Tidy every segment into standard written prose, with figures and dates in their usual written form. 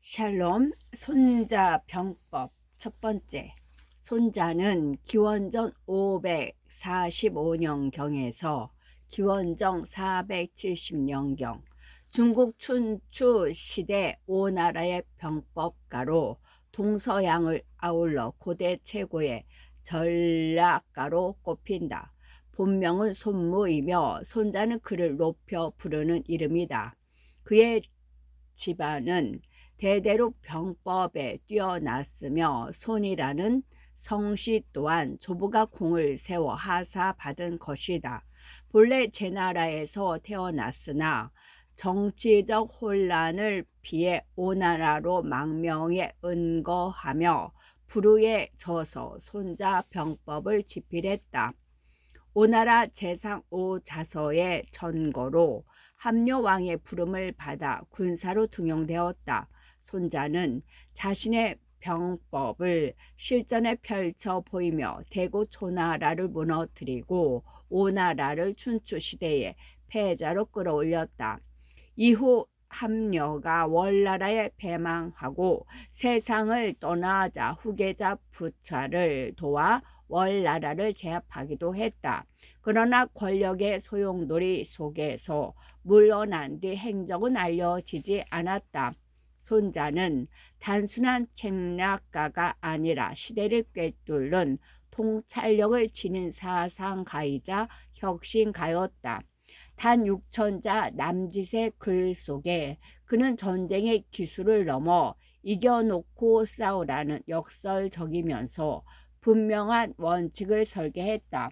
샬롬, 손자병법 첫 번째. 손자는 기원전 545년경에서 기원전 470년경 중국 춘추 시대 오나라의 병법가로 동서양을 아울러 고대 최고의 전략가로 꼽힌다. 본명은 손무이며 손자는 그를 높여 부르는 이름이다. 그의 집안은 대대로 병법에 뛰어났으며 손이라는 성씨 또한 조부가 공을 세워 하사받은 것이다. 본래 제나라에서 태어났으나 정치적 혼란을 피해 오나라로 망명에 은거하며 불우에 져서 손자 병법을 집필했다. 오나라 제상 오자서의 전거로 함녀왕의 부름을 받아 군사로 등용되었다. 손자는 자신의 병법을 실전에 펼쳐 보이며 대구 초나라를 무너뜨리고 오나라를 춘추 시대의 패자로 끌어올렸다. 이후 함녀가 월나라에 패망하고 세상을 떠나자 후계자 부차를 도와 월나라를 제압하기도 했다. 그러나 권력의 소용돌이 속에서 물러난 뒤 행적은 알려지지 않았다. 손자는 단순한 책략가가 아니라 시대를 꿰뚫는 통찰력을 지닌 사상가이자 혁신가였다. 단 6천자 남짓의 글 속에 그는 전쟁의 기술을 넘어 이겨놓고 싸우라는 역설적이면서 분명한 원칙을 설계했다.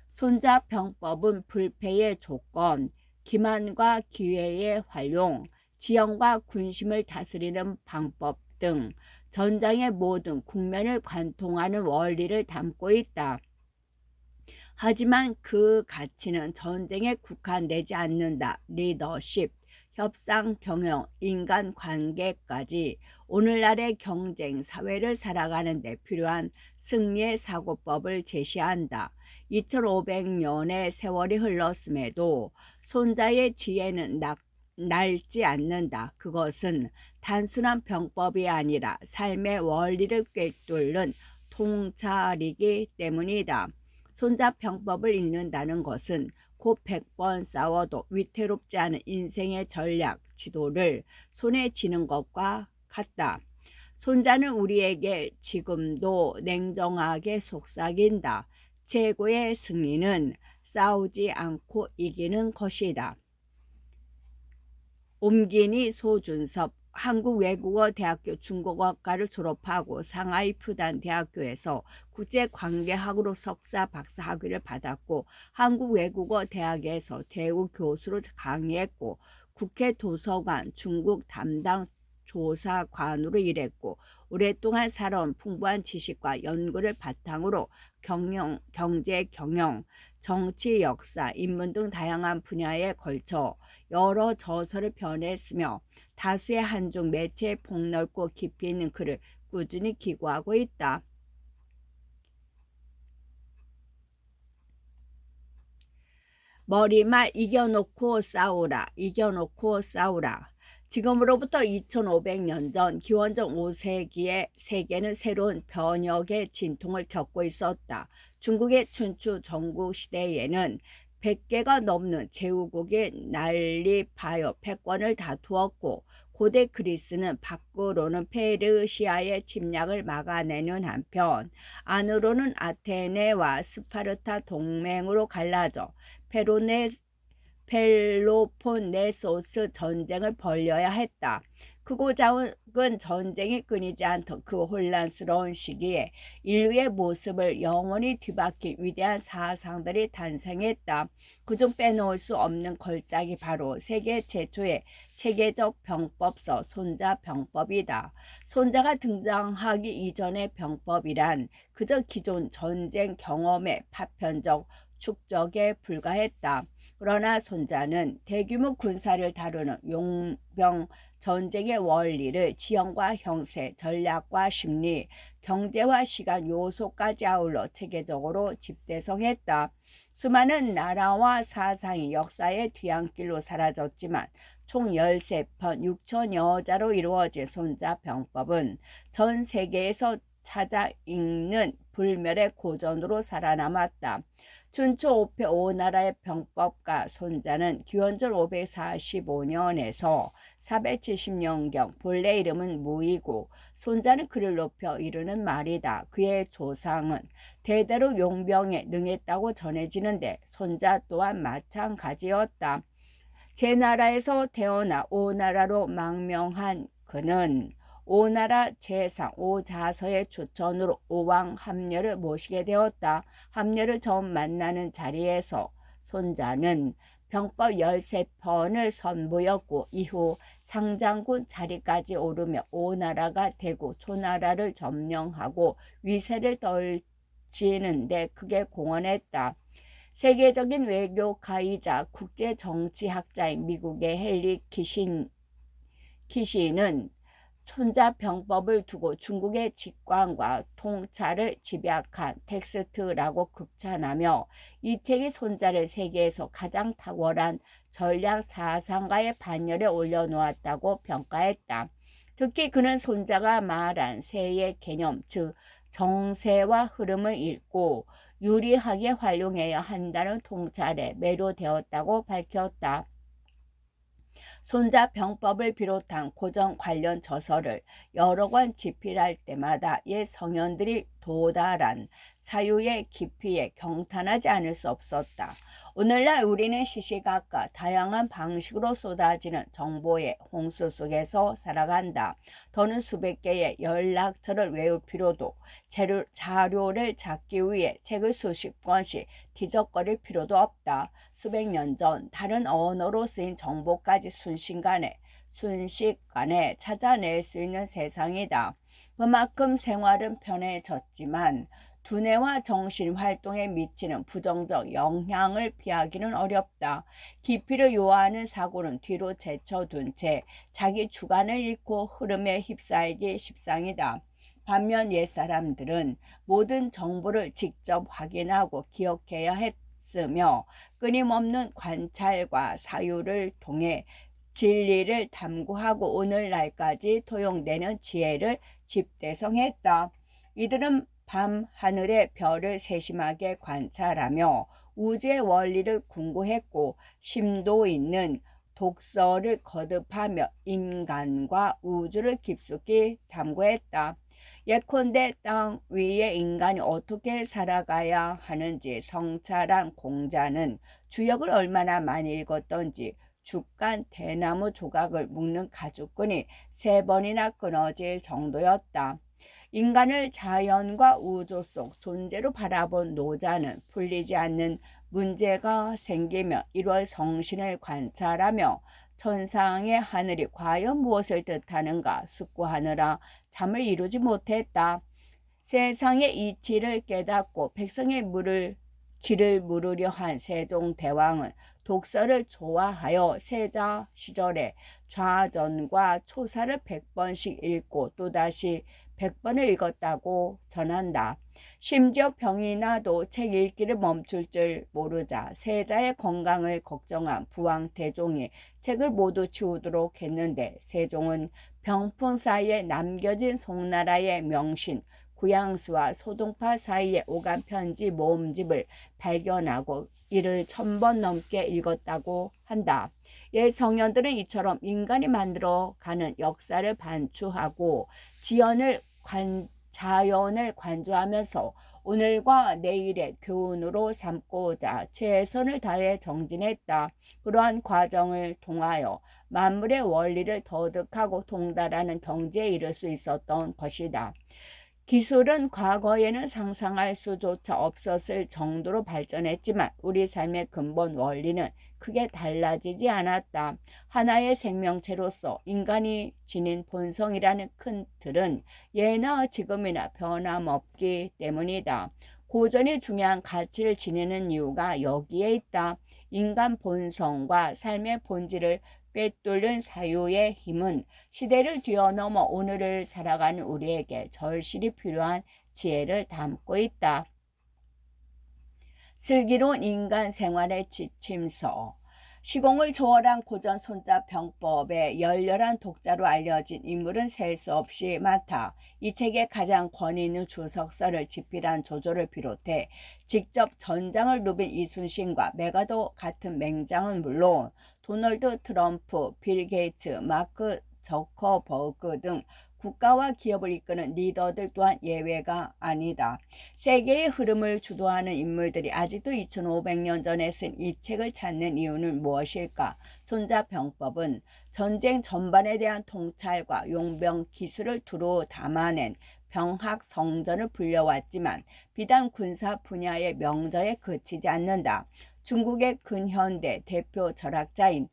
손자 병법은 불패의 조건, 기만과 기회의 활용, 지형과 군심을 다스리는 방법 등 전장의 모든 국면을 관통하는 원리를 담고 있다. 하지만 그 가치는 전쟁에 국한되지 않는다. 리더십, 협상, 경영, 인간관계까지 오늘날의 경쟁 사회를 살아가는 데 필요한 승리의 사고법을 제시한다. 2500년의 세월이 흘렀음에도 손자의 지혜는 낡지 않는다. 그것은 단순한 병법이 아니라 삶의 원리를 꿰뚫는 통찰이기 때문이다. 손자 병법을 읽는다는 것은 곧 100번 싸워도 위태롭지 않은 인생의 전략, 지도를 손에 쥐는 것과 같다. 손자는 우리에게 지금도 냉정하게 속삭인다. 최고의 승리는 싸우지 않고 이기는 것이다. 옴기니 소준섭, 한국외국어대학교 중국어과를 졸업하고 상하이 푸단 대학교에서 국제관계학으로 석사 박사 학위를 받았고 한국외국어대학에서 대우 교수로 강의했고 국회 도서관 중국 담당 조사관으로 일했고 오랫동안 살아온 풍부한 지식과 연구를 바탕으로 경제, 경영, 정치, 역사, 인문 등 다양한 분야에 걸쳐 여러 저서를 펴냈으며 다수의 한중 매체에 폭넓고 깊이 있는 글을 꾸준히 기고하고 있다. 머리말 이겨놓고 싸우라. 이겨놓고 싸우라. 지금으로부터 2500년 전 기원전 5세기의 세계는 새로운 변혁의 진통을 겪고 있었다. 중국의 춘추 전국 시대에는 100개가 넘는 제후국이 난립하여 패권을 다투었고 고대 그리스는 밖으로는 페르시아의 침략을 막아내는 한편 안으로는 아테네와 스파르타 동맹으로 갈라져 펠로폰네소스 전쟁을 벌여야 했다. 크고 작은 전쟁이 끊이지 않던 그 혼란스러운 시기에 인류의 모습을 영원히 뒤바뀐 위대한 사상들이 탄생했다. 그중 빼놓을 수 없는 걸작이 바로 세계 최초의 체계적 병법서 손자병법이다. 손자가 등장하기 이전의 병법이란 그저 기존 전쟁 경험의 파편적 축적에 불과했다. 그러나 손자는 대규모 군사를 다루는 용병 전쟁의 원리를 지형과 형세, 전략과 심리, 경제와 시간 요소까지 아울러 체계적으로 집대성했다. 수많은 나라와 사상이 역사의 뒤안길로 사라졌지만 총 13편 6천여 자로 이루어진 손자병법은 전 세계에서 찾아 읽는 불멸의 고전으로 살아남았다. 춘추 5패 5나라의 병법가 손자는 기원전 545년에서 470년경 본래 이름은 무이고 손자는 그를 높여 이르는 말이다. 그의 조상은 대대로 용병에 능했다고 전해지는데 손자 또한 마찬가지였다. 제 나라에서 태어나 오나라로 망명한 그는 오나라 제상 오자서의 추천으로 오왕 함려를 모시게 되었다. 함려를 처음 만나는 자리에서 손자는 병법 13편을 선보였고 이후 상장군 자리까지 오르며 오나라가 되고 초나라를 점령하고 위세를 떨치는데 크게 공헌했다. 세계적인 외교가이자 국제정치학자인 미국의 헨리 키시는 손자병법을 두고 중국의 직관과 통찰을 집약한 텍스트라고 극찬하며 이 책이 손자를 세계에서 가장 탁월한 전략 사상가의 반열에 올려놓았다고 평가했다. 특히 그는 손자가 말한 세의 개념, 즉 정세와 흐름을 읽고 유리하게 활용해야 한다는 통찰에 매료되었다고 밝혔다. 손자 병법을 비롯한 고전 관련 저서를 여러 권 집필할 때마다 옛 성현들이 도달한 사유의 깊이에 경탄하지 않을 수 없었다. 오늘날 우리는 시시각각 다양한 방식으로 쏟아지는 정보의 홍수 속에서 살아간다. 더는 수백 개의 연락처를 외울 필요도, 자료를 찾기 위해 책을 수십 권씩 뒤적거릴 필요도 없다. 수백 년 전 다른 언어로 쓰인 정보까지 순식간에 찾아낼 수 있는 세상이다. 그만큼 생활은 편해졌지만 두뇌와 정신 활동에 미치는 부정적 영향을 피하기는 어렵다. 깊이를 요하는 사고는 뒤로 제쳐둔 채 자기 주관을 잃고 흐름에 휩싸이기 십상이다. 반면 옛사람들은 모든 정보를 직접 확인하고 기억해야 했으며 끊임없는 관찰과 사유를 통해 진리를 탐구하고 오늘날까지 도용되는 지혜를 집대성했다. 이들은 밤 하늘의 별을 세심하게 관찰하며 우주의 원리를 궁구했고 심도 있는 독서를 거듭하며 인간과 우주를 깊숙이 탐구했다. 예컨대 땅 위의 인간이 어떻게 살아가야 하는지 성찰한 공자는 주역을 얼마나 많이 읽었던지 죽간 대나무 조각을 묶는 가죽끈이 3번이나 끊어질 정도였다. 인간을 자연과 우주 속 존재로 바라본 노자는 풀리지 않는 문제가 생기며 1월 성신을 관찰하며 천상의 하늘이 과연 무엇을 뜻하는가 숙고하느라 잠을 이루지 못했다. 세상의 이치를 깨닫고 백성의 길을 물으려 한 세종대왕은 독서를 좋아하여 세자 시절에 좌전과 초사를 100번씩 읽고 또다시 100번을 읽었다고 전한다. 심지어 병이 나도 책 읽기를 멈출 줄 모르자 세자의 건강을 걱정한 부왕 태종이 책을 모두 치우도록 했는데 세종은 병풍 사이에 남겨진 송나라의 명신 구양수와 소동파 사이에 오간 편지 모음집을 발견하고 이를 1000번 넘게 읽었다고 한다. 옛 성현들은 이처럼 인간이 만들어가는 역사를 반추하고 자연을 관조하면서 오늘과 내일의 교훈으로 삼고자 최선을 다해 정진했다. 그러한 과정을 통하여 만물의 원리를 터득하고 통달하는 경지에 이를 수 있었던 것이다. 기술은 과거에는 상상할 수조차 없었을 정도로 발전했지만 우리 삶의 근본 원리는 크게 달라지지 않았다. 하나의 생명체로서 인간이 지닌 본성이라는 큰 틀은 예나 지금이나 변함없기 때문이다. 고전이 중요한 가치를 지니는 이유가 여기에 있다. 인간 본성과 삶의 본질을 꿰뚫는 사유의 힘은 시대를 뛰어넘어 오늘을 살아가는 우리에게 절실히 필요한 지혜를 담고 있다. 슬기로운 인간 생활의 지침서. 시공을 초월한 고전 손자병법의 열렬한 독자로 알려진 인물은 셀 수 없이 많다. 이 책의 가장 권위 있는 주석서를 집필한 조조를 비롯해 직접 전장을 누빈 이순신과 메가더 같은 맹장은 물론 도널드 트럼프, 빌 게이츠, 마크 저커버그 등 국가와 기업을 이끄는 리더들 또한 예외가 아니다. 세계의 흐름을 주도하는 인물들이 아직도 2500년 전에 쓴 이 책을 찾는 이유는 무엇일까? 손자병법은 전쟁 전반에 대한 통찰과 용병 기술을 두루 담아낸 병학 성전을 불려왔지만 비단 군사 분야의 명저에 그치지 않는다. 중국의 근현대 대표 철학자인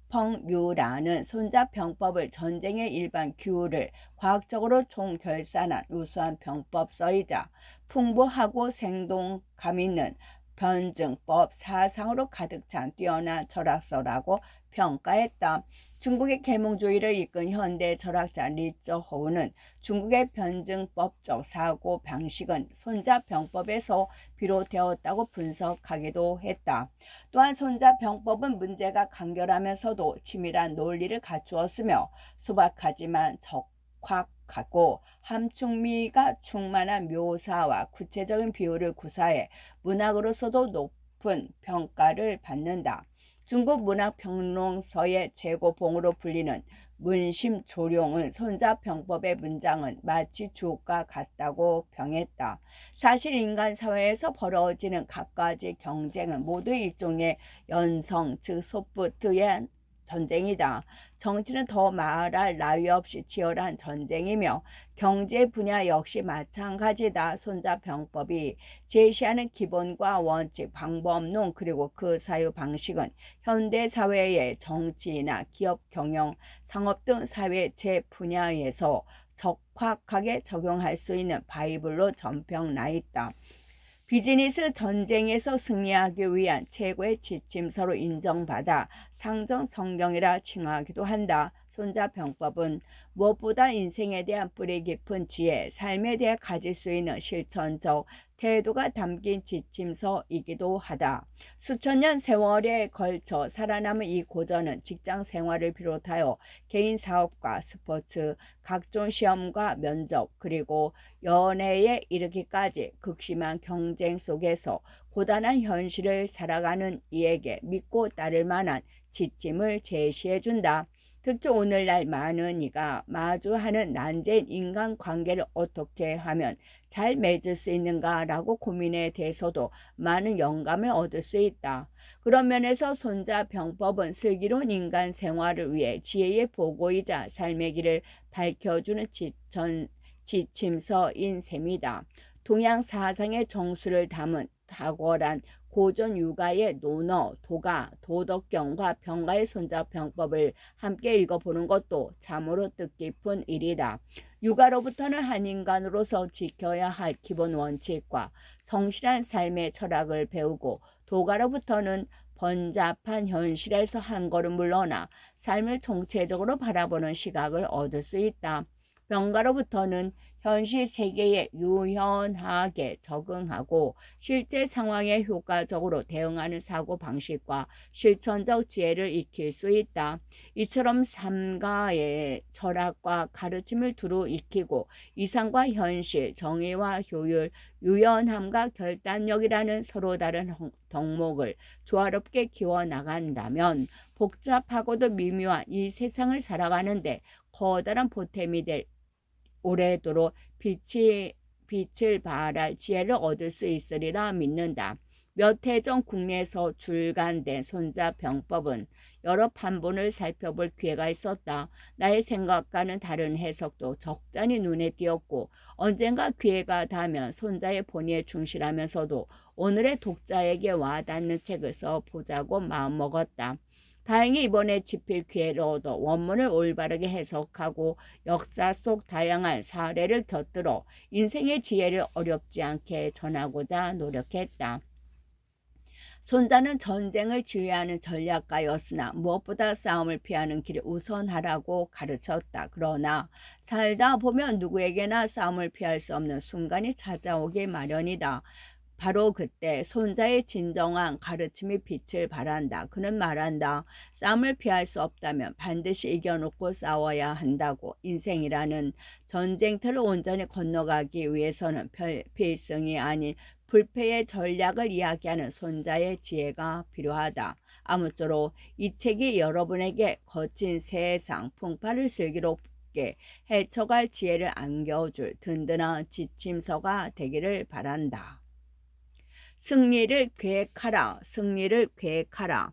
펑유라는 손자병법을 전쟁의 일반 규율을 과학적으로 총결산한 우수한 병법서이자 풍부하고 생동감 있는 변증법 사상으로 가득 찬 뛰어난 철학서라고 평가했다. 중국의 계몽주의를 이끈 현대 철학자 리쩌호우는 중국의 변증법적 사고 방식은 손자병법에서 비롯되었다고 분석하기도 했다. 또한 손자병법은 문제가 간결하면서도 치밀한 논리를 갖추었으며 소박하지만 적확하고 함축미가 충만한 묘사와 구체적인 비유를 구사해 문학으로서도 높은 평가를 받는다. 중국 문학평론서의 최고봉으로 불리는 문심조룡은 손자병법의 문장은 마치 주옥과 같다고 평했다. 사실 인간 사회에서 벌어지는 갖가지 경쟁은 모두 일종의 연성, 즉 소프트의 전쟁이다. 정치는 더 말할 나위 없이 치열한 전쟁이며 경제 분야 역시 마찬가지다. 손자병법이 제시하는 기본과 원칙, 방법론 그리고 그 사유 방식은 현대 사회의 정치나 기업 경영, 상업 등 사회 제 분야에서 적확하게 적용할 수 있는 바이블로 전평나 있다. 비즈니스 전쟁에서 승리하기 위한 최고의 지침서로 인정받아 상정 성경이라 칭하기도 한다. 손자병법은 무엇보다 인생에 대한 뿌리 깊은 지혜, 삶에 대해 가질 수 있는 실천적 태도가 담긴 지침서이기도 하다. 수천 년 세월에 걸쳐 살아남은 이 고전은 직장 생활을 비롯하여 개인 사업과 스포츠, 각종 시험과 면접, 그리고 연애에 이르기까지 극심한 경쟁 속에서 고단한 현실을 살아가는 이에게 믿고 따를 만한 지침을 제시해준다. 특히 오늘날 많은 이가 마주하는 난제인 인간관계를 어떻게 하면 잘 맺을 수 있는가라고 고민에 대해서도 많은 영감을 얻을 수 있다. 그런 면에서 손자병법은 슬기로운 인간 생활을 위해 지혜의 보고이자 삶의 길을 밝혀주는 지침서인 셈이다. 동양 사상의 정수를 담은 탁월한 고전 육아의 논어, 도가, 도덕경과 병가의 손자병법을 함께 읽어보는 것도 참으로 뜻깊은 일이다. 육아로부터는 한 인간으로서 지켜야 할 기본 원칙과 성실한 삶의 철학을 배우고 도가로부터는 번잡한 현실에서 한 걸음 물러나 삶을 총체적으로 바라보는 시각을 얻을 수 있다. 병가로부터는 현실 세계에 유연하게 적응하고 실제 상황에 효과적으로 대응하는 사고 방식과 실천적 지혜를 익힐 수 있다. 이처럼 삼가의 철학과 가르침을 두루 익히고 이상과 현실, 정의와 효율, 유연함과 결단력이라는 서로 다른 덕목을 조화롭게 키워나간다면 복잡하고도 미묘한 이 세상을 살아가는데 커다란 보탬이 될 오래도록 빛을 발할 지혜를 얻을 수 있으리라 믿는다. 몇 해 전 국내에서 출간된 손자병법은 여러 판본을 살펴볼 기회가 있었다. 나의 생각과는 다른 해석도 적잖이 눈에 띄었고 언젠가 기회가 닿으면 손자의 본의에 충실하면서도 오늘의 독자에게 와닿는 책을 써보자고 마음먹었다. 다행히 이번에 집필 기회를 얻어 원문을 올바르게 해석하고 역사 속 다양한 사례를 곁들여 인생의 지혜를 어렵지 않게 전하고자 노력했다. 손자는 전쟁을 지휘하는 전략가였으나 무엇보다 싸움을 피하는 길을 우선하라고 가르쳤다. 그러나 살다 보면 누구에게나 싸움을 피할 수 없는 순간이 찾아오기 마련이다. 바로 그때 손자의 진정한 가르침이 빛을 발한다. 그는 말한다. 싸움을 피할 수 없다면 반드시 이겨놓고 싸워야 한다고. 인생이라는 전쟁터를 온전히 건너가기 위해서는 필승이 아닌 불패의 전략을 이야기하는 손자의 지혜가 필요하다. 아무쪼록 이 책이 여러분에게 거친 세상 풍파를 슬기롭게 헤쳐갈 지혜를 안겨줄 든든한 지침서가 되기를 바란다. 승리를 계획하라. 승리를 계획하라.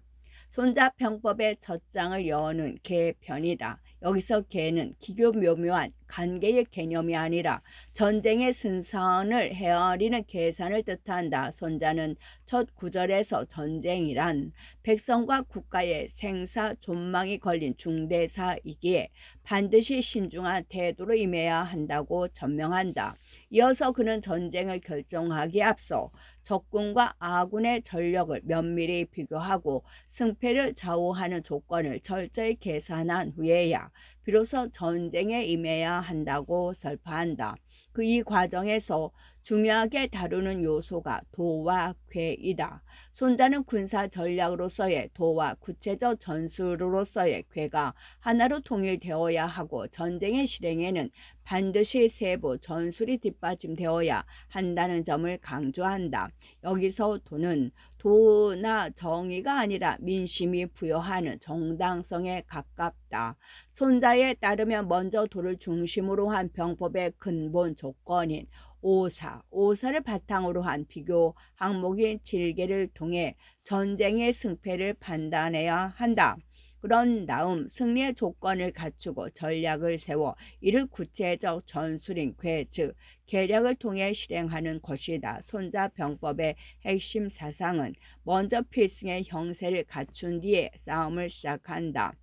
손자병법의 첫 장을 여는 개편이다. 여기서 개는 기교 묘묘한 관계의 개념이 아니라 전쟁의 승산을 헤아리는 계산을 뜻한다. 손자는 첫 구절에서 전쟁이란 백성과 국가의 생사 존망이 걸린 중대사이기에 반드시 신중한 태도로 임해야 한다고 전명한다. 이어서 그는 전쟁을 결정하기에 앞서 적군과 아군의 전력을 면밀히 비교하고 승패를 좌우하는 조건을 철저히 계산한 후에야 비로소 전쟁에 임해야 한다고 설파한다. 이 과정에서 중요하게 다루는 요소가 도와 궤이다. 손자는 군사 전략으로서의 도와 구체적 전술로서의 궤가 하나로 통일되어야 하고 전쟁의 실행에는 반드시 세부 전술이 뒷받침되어야 한다는 점을 강조한다. 여기서 도는 도나 정의가 아니라 민심이 부여하는 정당성에 가깝다. 손자에 따르면 먼저 도를 중심으로 한 병법의 근본 조건인 오사를 바탕으로 한 비교 항목인 질계를 통해 전쟁의 승패를 판단해야 한다. 그런 다음 승리의 조건을 갖추고 전략을 세워 이를 구체적 전술인 궤, 즉 계략을 통해 실행하는 것이다. 손자병법의 핵심 사상은 먼저 필승의 형세를 갖춘 뒤에 싸움을 시작한다.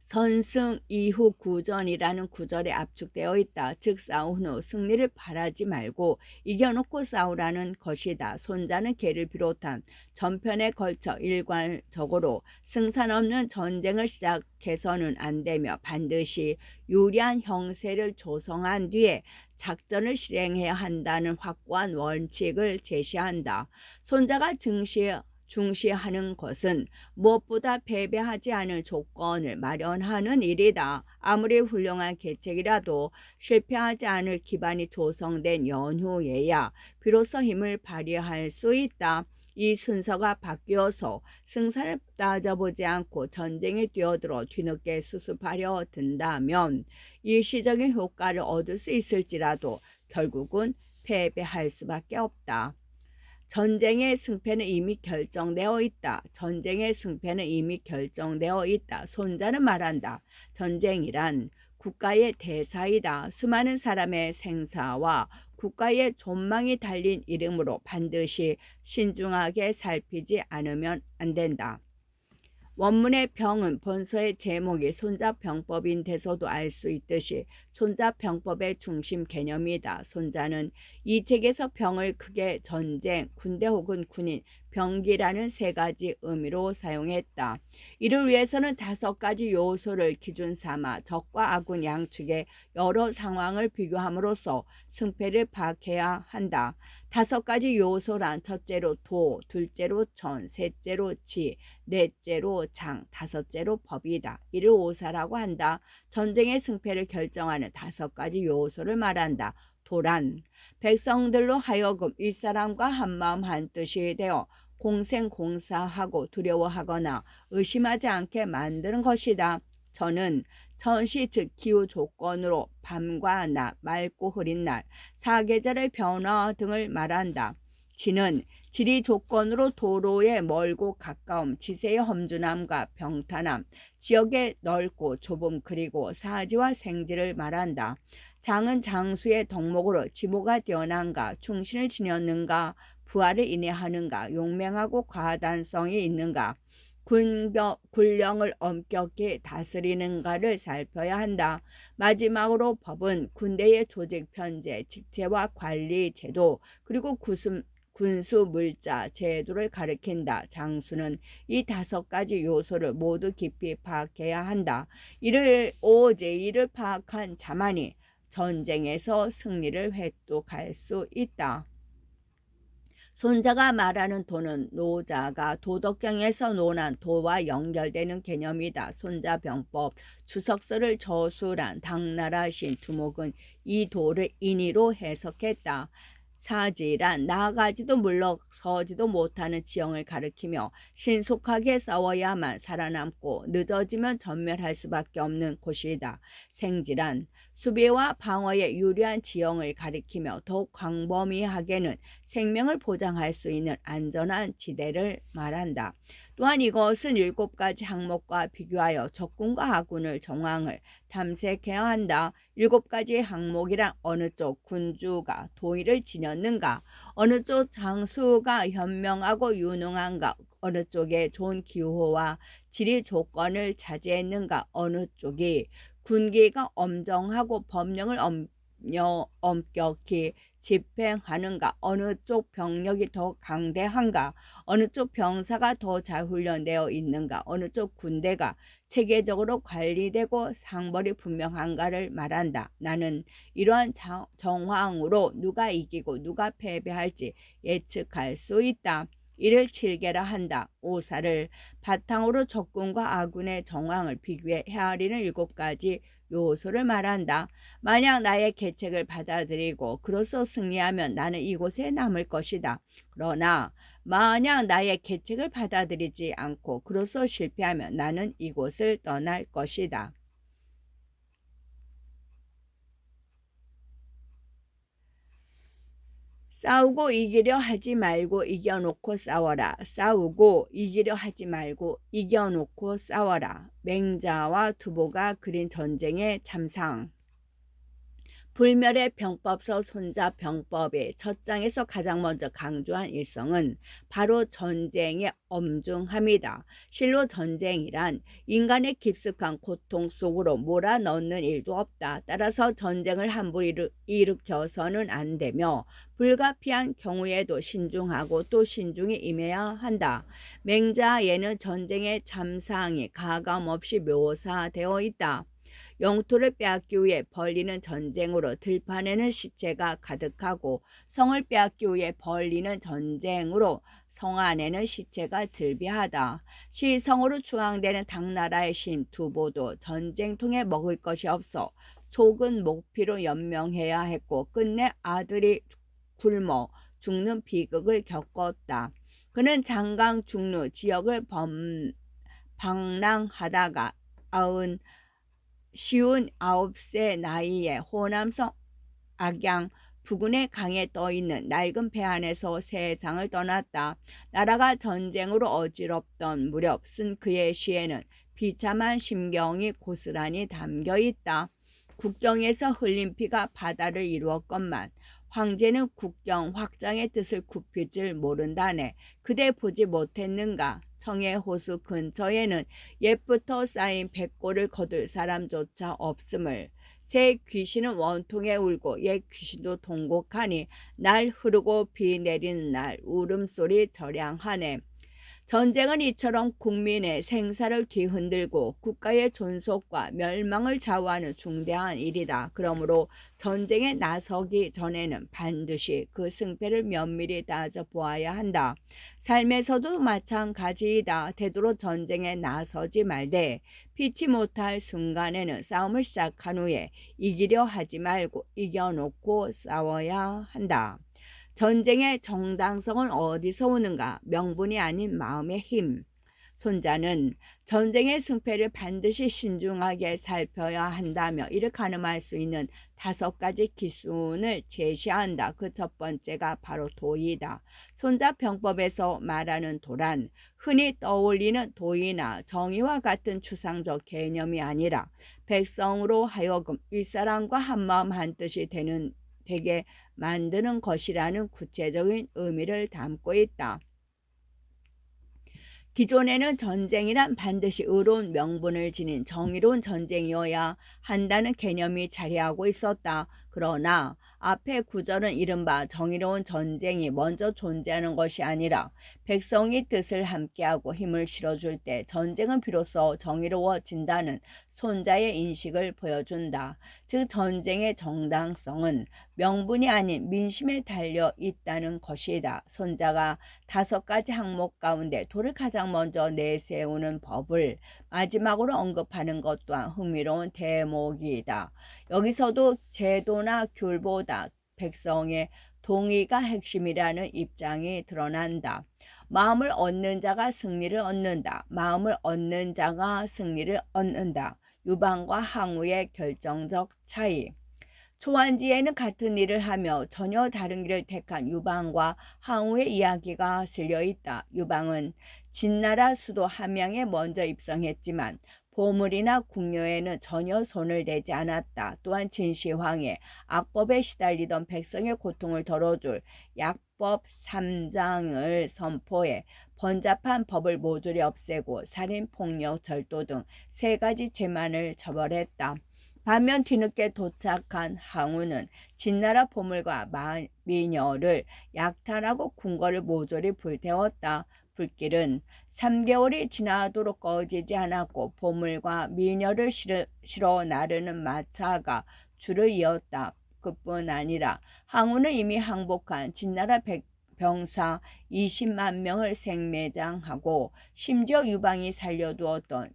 선승 이후 구전이라는 구절에 압축되어 있다. 즉 싸운 후 승리를 바라지 말고 이겨놓고 싸우라는 것이다. 손자는 개를 비롯한 전편에 걸쳐 일관적으로 승산 없는 전쟁을 시작해서는 안 되며 반드시 유리한 형세를 조성한 뒤에 작전을 실행해야 한다는 확고한 원칙을 제시한다. 손자가 중시하는 것은 무엇보다 패배하지 않을 조건을 마련하는 일이다. 아무리 훌륭한 계책이라도 실패하지 않을 기반이 조성된 연후에야 비로소 힘을 발휘할 수 있다. 이 순서가 바뀌어서 승산을 따져보지 않고 전쟁에 뛰어들어 뒤늦게 수습하려 든다면 일시적인 효과를 얻을 수 있을지라도 결국은 패배할 수밖에 없다. 전쟁의 승패는 이미 결정되어 있다. 전쟁의 승패는 이미 결정되어 있다. 손자는 말한다. 전쟁이란 국가의 대사이다. 수많은 사람의 생사와 국가의 존망이 달린 이름으로 반드시 신중하게 살피지 않으면 안 된다. 원문의 병은 본서의 제목이 손자병법인 데서도 알 수 있듯이 손자병법의 중심 개념이다. 손자는 이 책에서 병을 크게 전쟁, 군대 혹은 군인, 병기라는 세 가지 의미로 사용했다. 이를 위해서는 5가지 요소를 기준 삼아 적과 아군 양측의 여러 상황을 비교함으로써 승패를 파악해야 한다. 5가지 요소란 첫째로 도, 둘째로 전, 셋째로 지, 넷째로 장, 다섯째로 법이다. 이를 오사라고 한다. 전쟁의 승패를 결정하는 5가지 요소를 말한다. 도란 백성들로 하여금 윗사람과 한마음 한뜻이 되어 공생공사하고 두려워하거나 의심하지 않게 만드는 것이다. 전은 천시 즉 기후 조건으로 밤과 낮, 맑고 흐린 날, 사계절의 변화 등을 말한다. 지는 지리 조건으로 도로의 멀고 가까움, 지세의 험준함과 병탄함, 지역의 넓고 좁음 그리고 사지와 생지를 말한다. 장은 장수의 덕목으로 지모가 뛰어난가, 충신을 지녔는가, 부하를 인해하는가, 용맹하고 과단성이 있는가, 군령을 엄격히 다스리는가를 살펴야 한다. 마지막으로 법은 군대의 조직 편제, 직제와 관리 제도, 그리고 군수 물자 제도를 가리킨다. 장수는 이 5가지 요소를 모두 깊이 파악해야 한다. 이를 파악한 자만이 전쟁에서 승리를 획득할 수 있다. 손자가 말하는 도는 노자가 도덕경에서 논한 도와 연결되는 개념이다. 손자병법 주석서를 저술한 당나라 신 두목은 이 도를 인의로 해석했다. 사지란 나아가지도 물러서지도 못하는 지형을 가리키며 신속하게 싸워야만 살아남고 늦어지면 전멸할 수밖에 없는 곳이다. 생지란 수비와 방어에 유리한 지형을 가리키며 더욱 광범위하게는 생명을 보장할 수 있는 안전한 지대를 말한다. 또한 이것은 7가지 항목과 비교하여 적군과 아군의 정황을 탐색해야 한다. 7가지 항목이란 어느 쪽 군주가 도의를 지녔는가, 어느 쪽 장수가 현명하고 유능한가, 어느 쪽에 좋은 기후와 지리 조건을 차지했는가, 어느 쪽이 군기가 엄정하고 법령을 엄격히 집행하는가, 어느 쪽 병력이 더 강대한가, 어느 쪽 병사가 더 잘 훈련되어 있는가, 어느 쪽 군대가 체계적으로 관리되고 상벌이 분명한가를 말한다. 나는 이러한 정황으로 누가 이기고 누가 패배할지 예측할 수 있다. 이를 칠계라 한다. 오사를 바탕으로 적군과 아군의 정황을 비교해 헤아리는 7가지 요소를 말한다. 만약 나의 계책을 받아들이고 그로써 승리하면 나는 이곳에 남을 것이다. 그러나 만약 나의 계책을 받아들이지 않고 그로써 실패하면 나는 이곳을 떠날 것이다. 싸우고 이기려 하지 말고 이겨놓고 싸워라. 싸우고 이기려 하지 말고 이겨놓고 싸워라. 맹자와 두보가 그린 전쟁의 참상. 불멸의 병법서 손자병법의 첫 장에서 가장 먼저 강조한 일성은 바로 전쟁의 엄중함이다. 실로 전쟁이란 인간의 깊숙한 고통 속으로 몰아넣는 일도 없다. 따라서 전쟁을 함부로 일으켜서는 안 되며 불가피한 경우에도 신중하고 또 신중히 임해야 한다. 맹자에는 전쟁의 참상이 가감없이 묘사되어 있다. 영토를 빼앗기 위해 벌리는 전쟁으로 들판에는 시체가 가득하고 성을 빼앗기 위해 벌리는 전쟁으로 성 안에는 시체가 즐비하다. 시성으로 추앙되는 당나라의 신 두보도 전쟁통에 먹을 것이 없어 촉은 목피로 연명해야 했고 끝내 아들이 굶어 죽는 비극을 겪었다. 그는 장강 중루 지역을 방랑하다가 쉬운 9세 나이에 호남성 악양 부근의 강에 떠있는 낡은 배 안에서 세상을 떠났다. 나라가 전쟁으로 어지럽던 무렵 쓴 그의 시에는 비참한 심경이 고스란히 담겨있다. 국경에서 흘린 피가 바다를 이루었건만 황제는 국경 확장의 뜻을 굽힐 모른다네. 그대 보지 못했는가? 청해 호수 근처에는 옛부터 쌓인 백골을 거둘 사람조차 없음을. 새 귀신은 원통에 울고 옛 귀신도 통곡하니 날 흐르고 비 내리는 날 울음소리 저량하네. 전쟁은 이처럼 국민의 생사를 뒤흔들고 국가의 존속과 멸망을 좌우하는 중대한 일이다. 그러므로 전쟁에 나서기 전에는 반드시 그 승패를 면밀히 따져보아야 한다. 삶에서도 마찬가지이다. 되도록 전쟁에 나서지 말되 피치 못할 순간에는 싸움을 시작한 후에 이기려 하지 말고 이겨놓고 싸워야 한다. 전쟁의 정당성은 어디서 오는가? 명분이 아닌 마음의 힘. 손자는 전쟁의 승패를 반드시 신중하게 살펴야 한다며 이를 가늠할 수 있는 5가지 기준을 제시한다. 그 첫 번째가 바로 도의다. 손자병법에서 말하는 도란 흔히 떠올리는 도의나 정의와 같은 추상적 개념이 아니라 백성으로 하여금 윗사람과 한마음 한뜻이 되게 만드는 것이라는 구체적인 의미를 담고 있다. 기존에는 전쟁이란 반드시 의로운 명분을 지닌 정의로운 전쟁이어야 한다는 개념이 자리하고 있었다. 그러나 앞의 구절은 이른바 정의로운 전쟁이 먼저 존재하는 것이 아니라 백성이 뜻을 함께하고 힘을 실어줄 때 전쟁은 비로소 정의로워진다는 손자의 인식을 보여준다. 즉 전쟁의 정당성은 명분이 아닌 민심에 달려 있다는 것이다. 손자가 5가지 항목 가운데 도를 가장 먼저 내세우는 법을 마지막으로 언급하는 것 또한 흥미로운 대목이다. 여기서도 제도나 귤보다 백성의 동의가 핵심이라는 입장이 드러난다. 마음을 얻는 자가 승리를 얻는다. 마음을 얻는 자가 승리를 얻는다. 유방과 항우의 결정적 차이. 초안지에는 같은 일을 하며 전혀 다른 길을 택한 유방과 항우의 이야기가 실려 있다. 유방은 진나라 수도 함양에 먼저 입성했지만 보물이나 궁녀에는 전혀 손을 대지 않았다. 또한 진시황의 악법에 시달리던 백성의 고통을 덜어줄 약법 3장을 선포해 번잡한 법을 모조리 없애고 살인, 폭력, 절도 등 3가지 죄만을 처벌했다. 반면 뒤늦게 도착한 항우는 진나라 보물과 미녀를 약탈하고 궁궐을 모조리 불태웠다. 불길은 3개월이 지나도록 꺼지지 않았고 보물과 미녀를 실어 나르는 마차가 줄을 이었다. 그뿐 아니라 항우는 이미 항복한 진나라 병사 20만 명을 생매장하고 심지어 유방이 살려두었던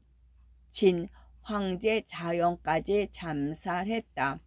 진 황제 자연까지 잠살했다.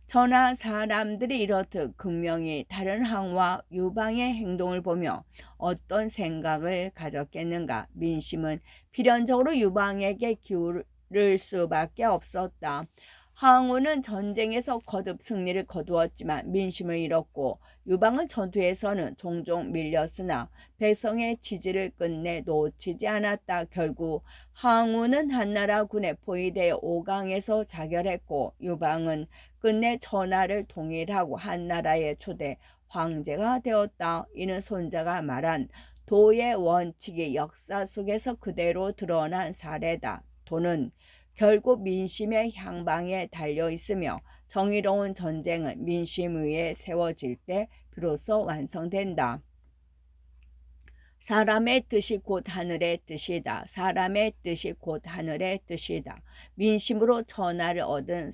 천하 사람들이 이렇듯 극명히 다른 항우와 유방의 행동을 보며 어떤 생각을 가졌겠는가. 민심은 필연적으로 유방에게 기울을 수밖에 없었다. 항우는 전쟁에서 거듭 승리를 거두었지만 민심을 잃었고 유방은 전투에서는 종종 밀렸으나 백성의 지지를 끝내 놓치지 않았다. 결국 항우는 한나라 군의 포위되어 5강에서 자결했고 유방은 끝내 천하를 통일하고 한나라의 초대 황제가 되었다. 이는 손자가 말한 도의 원칙이 역사 속에서 그대로 드러난 사례다. 도는 결국 민심의 향방에 달려 있으며 정의로운 전쟁은 민심 위에 세워질 때 비로소 완성된다. 사람의 뜻이 곧 하늘의 뜻이다. 사람의 뜻이 곧 하늘의 뜻이다. 민심으로 천하를 얻은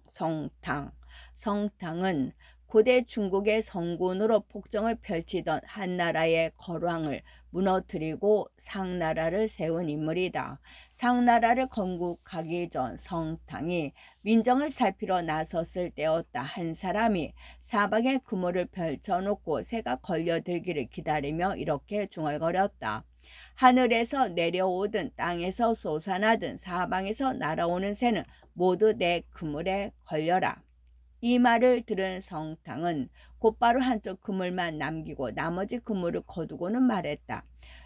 성탕. 성탕은 고대 중국의 성군으로 폭정을 펼치던 한나라의 거왕을 무너뜨리고 상나라를 세운 인물이다. 상나라를 건국하기 전 성탕이 민정을 살피러 나섰을 때였다. 한 사람이 사방에 그물을 펼쳐놓고 새가 걸려들기를 기다리며 이렇게 중얼거렸다. 하늘에서 내려오든 땅에서 솟아나든 사방에서 날아오는 새는 모두 내 그물에 걸려라. 이 말을 들은 성탕은 곧바로 한쪽 그물만 남기고 나머지 그물을 거두고는 말했다.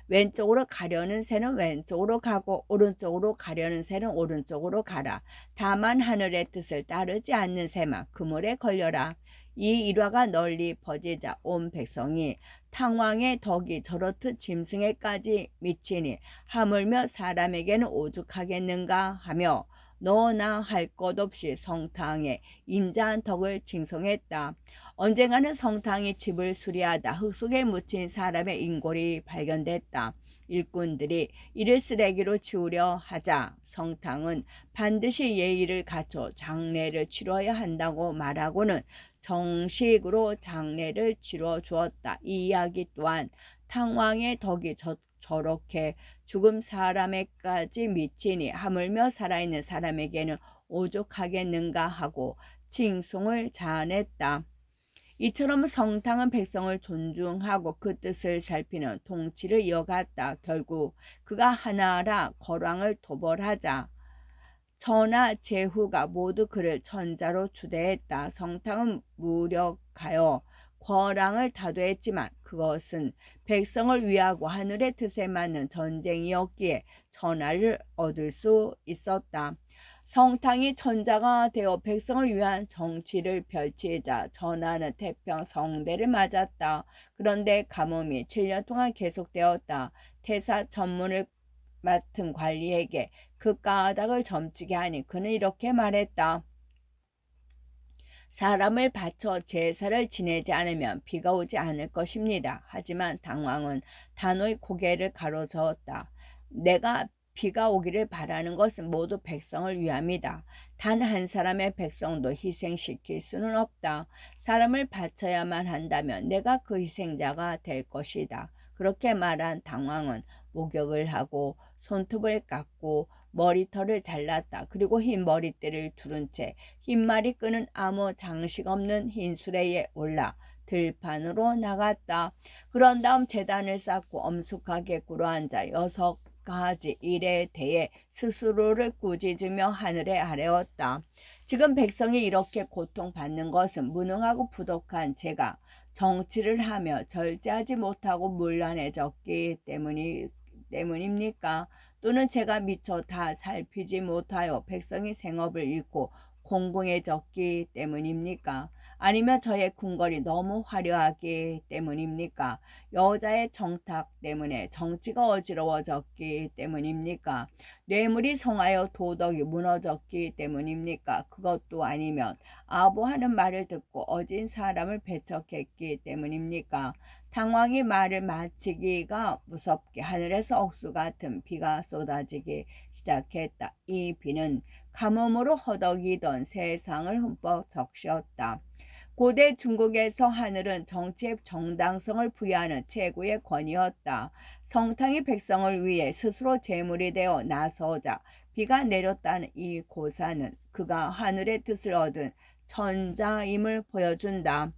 왼쪽으로 가려는 새는 왼쪽으로 가고 오른쪽으로 가려는 새는 오른쪽으로 가라. 다만 하늘의 뜻을 따르지 않는 새만 그물에 걸려라. 이 일화가 널리 퍼지자 온 백성이 탕왕의 덕이 저렇듯 짐승에까지 미치니 하물며 사람에게는 오죽하겠는가 하며 너나 할 것 없이 성탕의 인자한 덕을 칭송했다. 언젠가는 성탕이 집을 수리하다 흙 속에 묻힌 사람의 인골이 발견됐다. 일꾼들이 이를 쓰레기로 치우려 하자 성탕은 반드시 예의를 갖춰 장례를 치러야 한다고 말하고는 정식으로 장례를 치러 주었다. 이 이야기 또한 탕왕의 덕이 저렇게 죽음 사람에까지 미치니 하물며 살아있는 사람에게는 오죽하겠는가 하고 칭송을 자아냈다. 이처럼 성탕은 백성을 존중하고 그 뜻을 살피는 통치를 이어갔다. 결국 그가 하나라 거왕을 토벌하자 전하 제후가 모두 그를 천자로 추대했다. 성탕은 무력하여 거랑을 다도했지만 그것은 백성을 위하고 하늘의 뜻에 맞는 전쟁이었기에 천하를 얻을 수 있었다. 성탕이 천자가 되어 백성을 위한 정치를 펼치자 전하는 태평성대를 맞았다. 그런데 가뭄이 7년 동안 계속되었다. 태사 전문을 맡은 관리에게 그 까닭을 점치게 하니 그는 이렇게 말했다. 사람을 바쳐 제사를 지내지 않으면 비가 오지 않을 것입니다. 하지만 당왕은 단호히 고개를 가로저었다. 내가 비가 오기를 바라는 것은 모두 백성을 위함이다. 단 한 사람의 백성도 희생시킬 수는 없다. 사람을 바쳐야만 한다면 내가 그 희생자가 될 것이다. 그렇게 말한 당왕은 목욕을 하고 손톱을 깎고 머리털을 잘랐다. 그리고 흰 머리띠를 두른 채 흰말이 끄는 아무 장식 없는 흰 수레에 올라 들판으로 나갔다. 그런 다음 제단을 쌓고 엄숙하게 꿇어앉아 6가지 일에 대해 스스로를 꾸짖으며 하늘에 아뢰었다. 지금 백성이 이렇게 고통받는 것은 무능하고 부족한 제가 정치를 하며 절제하지 못하고 문란해졌기 때문입니까? 또는 제가 미처 다 살피지 못하여 백성이 생업을 잃고 공공해졌기 때문입니까? 아니면 저의 궁궐이 너무 화려하기 때문입니까? 여자의 정탁 때문에 정치가 어지러워졌기 때문입니까? 뇌물이 성하여 도덕이 무너졌기 때문입니까? 그것도 아니면 아부하는 말을 듣고 어진 사람을 배척했기 때문입니까? 당왕이 말을 마치기가 무섭게 하늘에서 억수 같은 비가 쏟아지기 시작했다. 이 비는 가뭄으로 허덕이던 세상을 흠뻑 적셨다. 고대 중국에서 하늘은 정치의 정당성을 부여하는 최고의 권위였다. 성탕이 백성을 위해 스스로 제물이 되어 나서자 비가 내렸다는 이 고사는 그가 하늘의 뜻을 얻은 천자임을 보여준다.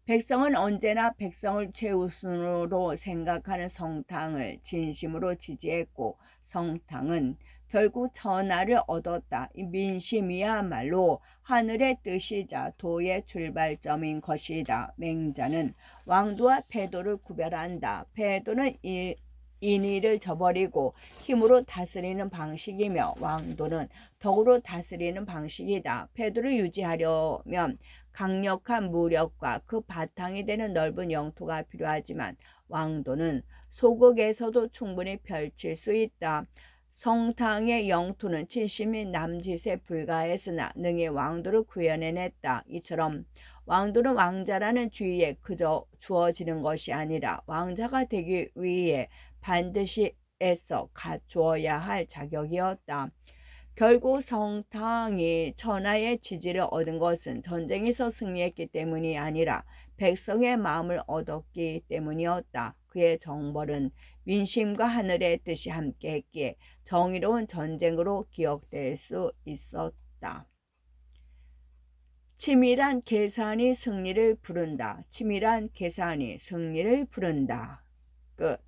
백성은 언제나 백성을 최우선으로 생각하는 성탕을 진심으로 지지했고 성탕은 결국 전하를 얻었다. 민심이야말로 하늘의 뜻이자 도의 출발점인 것이다. 맹자는 왕도와 패도를 구별한다. 패도는 인의를 저버리고 힘으로 다스리는 방식이며 왕도는 덕으로 다스리는 방식이다. 패도를 유지하려면 강력한 무력과 그 바탕이 되는 넓은 영토가 필요하지만 왕도는 소극에서도 충분히 펼칠 수 있다. 성탕의 영토는 진심인 남짓에 불과했으나 능히 왕도를 구현해냈다. 이처럼 왕도는 왕자라는 주위에 그저 주어지는 것이 아니라 왕자가 되기 위해 반드시 애써 갖추어야 할 자격이었다. 결국 성탕이 천하의 지지를 얻은 것은 전쟁에서 승리했기 때문이 아니라 백성의 마음을 얻었기 때문이었다. 그의 정벌은 민심과 하늘의 뜻이 함께했기에 정의로운 전쟁으로 기억될 수 있었다. 치밀한 계산이 승리를 부른다. 치밀한 계산이 승리를 부른다. 끝.